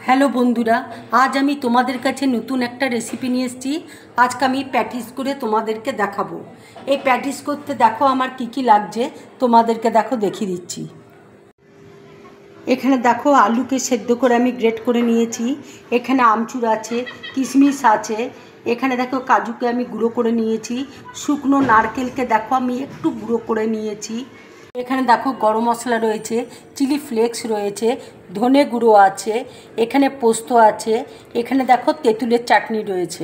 Hello বন্ধুরা, আজ আমি তোমাদের কাছে নতুন একটা রেসিপি নিয়ে এসেছি। আজকে আমি প্যাটিস করে তোমাদেরকে দেখাবো। এই প্যাটিস করতে দেখো আমার কি কি লাগছে, তোমাদেরকে দেখো দেখিয়ে দিচ্ছি। এখানে দেখো আলুকে সেদ্ধ করে আমি গ্রেট করে নিয়েছি। এখানে আমচুর আছে, কিশমিশ আছে। এখানে দেখো কাজুকে আমি গুঁড়ো করে নিয়েছি। শুকনো নারকেলকে দেখো আমি একটু গুঁড়ো করে নিয়েছি। এখানে দেখো গরম মশলা রয়েছে, চিলি ফ্লেক্স রয়েছে, ধনে গুঁড়ো আছে, এখানে পোস্ত আছে, এখানে দেখো তেঁতুলের চাটনি রয়েছে,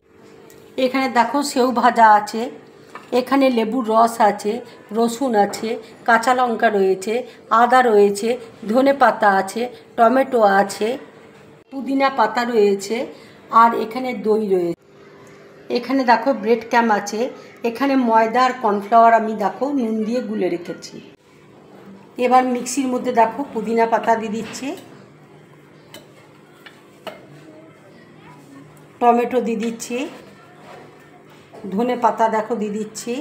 এখানে দেখো সেও ভাজা আছে, এখানে লেবুর রস আছে, রসুন আছে, কাঁচা লঙ্কা রয়েছে, আদা রয়েছে, ধনে পাতা আছে, টমেটো আছে, পুদিনা পাতা রয়েছে, আর এখানে দই রয়েছে। এখানে দেখো ব্রেড ক্যাম আছে। এখানে ময়দা আর কর্নফ্লাওয়ার আমি দেখো নুন দিয়ে গুলে রেখেছি। এবার মিক্সির মধ্যে দেখো পুদিনা পাতা দিয়ে দিচ্ছি, টমেটো দিয়ে দিচ্ছি, ধনে পাতা দেখো দিয়ে দিচ্ছি,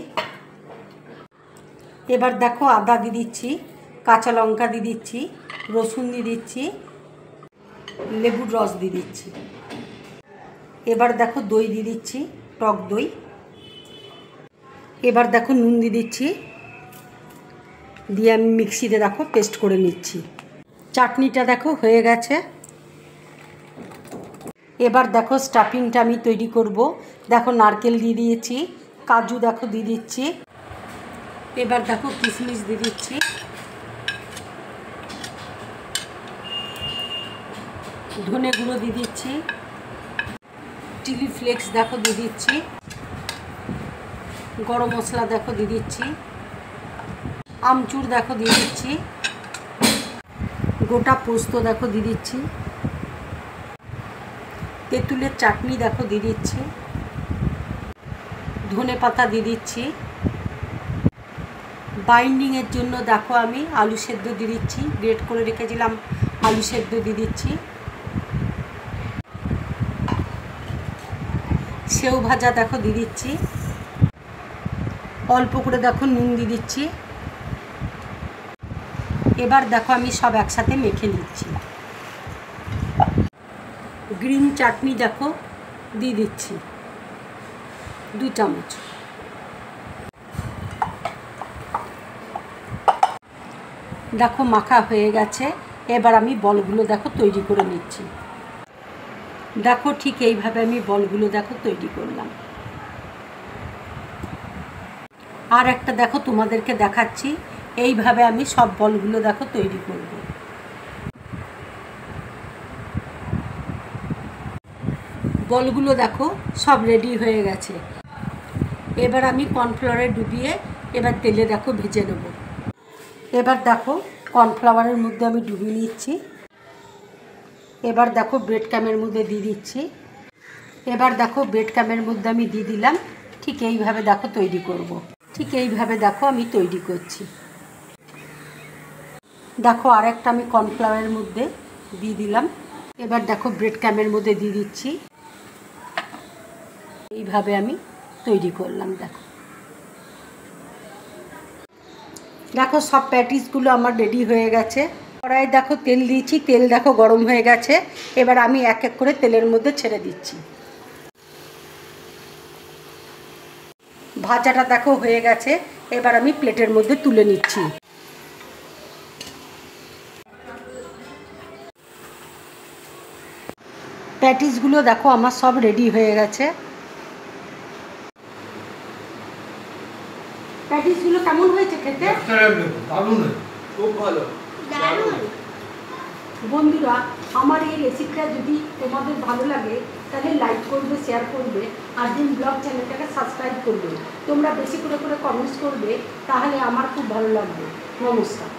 এবার দেখো আদা দিয়ে দিচ্ছি, কাঁচা লঙ্কা দিয়ে দিচ্ছি, রসুন দিয়ে দিচ্ছি, লেবুর রস দিয়ে দিচ্ছি। এবার দেখো দই দিয়ে দিচ্ছি, টক দই। এবার দেখো নুন দিয়ে দিচ্ছি, দিয়ে আমি মিক্সিতে দেখো পেস্ট করে নিচ্ছি। চাটনিটা দেখো হয়ে গেছে। এবার দেখো স্টাফিংটা আমি তৈরি করব। দেখো নারকেল দিয়ে দিয়েছি, কাজু দেখো দিয়ে দিচ্ছি, এবার দেখো কিশমিশ দিয়ে দিচ্ছি, ধনে গুঁড়ো দিয়ে দিচ্ছি, চিলি ফ্লেক্স দেখো দিয়ে দিচ্ছি, গরম মশলা দেখো দিয়ে দিচ্ছি, আমচুর দেখো দিয়ে দিচ্ছি, গোটা পোস্ত দেখো দিয়ে দিচ্ছি, তেঁতুলের চাটনি দেখো দিয়ে দিচ্ছি, ধনে পাতা দিয়ে দিচ্ছি, বাইন্ডিংয়ের জন্য দেখো আমি আলু সেদ্ধ দিয়ে দিচ্ছি, গ্রেট করে রেখেছিলাম আলু সেদ্ধ দিয়ে দিচ্ছি, সেও ভাজা দেখো দিয়ে দিচ্ছি, অল্প করে দেখো নুন দিয়ে দিচ্ছি। এবার দেখো আমি সব একসাথে মেখে নিচ্ছি। গ্রিন চাটনি দেখো দিয়ে দিচ্ছি 2 চামচ। দেখো মাখা হয়ে গেছে। এবার আমি বলগুলো দেখো তৈরি করে নিচ্ছি। দেখো ঠিক এইভাবে আমি বলগুলো দেখো তৈরি করলাম। আর একটা দেখো তোমাদেরকে দেখাচ্ছি, এইভাবে আমি সব বলগুলো দেখো তৈরি করব। বলগুলো দেখো সব রেডি হয়ে গেছে। এবার আমি কর্নফ্লাওয়ারে ডুবিয়ে এবার তেলে দেখো ভেজে নেব। এবার দেখো কর্নফ্লাওয়ারের মধ্যে আমি ডুবিয়ে নিচ্ছি। এবার দেখো ব্রেড ক্যামের মধ্যে দিয়ে দিচ্ছি। এবার দেখো ব্রেড ক্যামের মধ্যে আমি দিয়ে দিলাম। ঠিক এইভাবে দেখো তৈরি করব। ঠিক এইভাবে দেখো আমি তৈরি করছি। দেখো আরেকটা আমি কর্নফ্লাওয়ারের মধ্যে দিয়ে দিলাম। এবার দেখো ব্রেড ক্যামের মধ্যে দিয়ে দিচ্ছি। এইভাবে আমি তৈরি করলাম। দেখো দেখো সব প্যাটিসগুলো আমার রেডি হয়ে গেছে। কড়াইয়ে দেখো তেল দিয়েছি, তেল দেখো গরম হয়ে গেছে। এবার আমি এক এক করে তেলের মধ্যে ছেড়ে দিচ্ছি। ভাজাটা দেখো হয়ে গেছে। এবার আমি প্লেটের মধ্যে তুলে নিচ্ছি। প্যাটিসগুলো দেখো আমার সব রেডি হয়ে গেছে। প্যাটিসগুলো কেমন হয়েছে খেতে? দারুণ, খুব ভালো, দারুণ। বন্ধুরা, আমার এই রেসিপিটা যদি তোমাদের ভালো লাগে তাহলে লাইক করবে, শেয়ার করবে, আর দিন ব্লগ চ্যানেলটাকে সাবস্ক্রাইব করবে। তোমরা বেশি করে কমেন্টস করবে, তাহলে আমার খুব ভালো লাগবে। নমস্কার।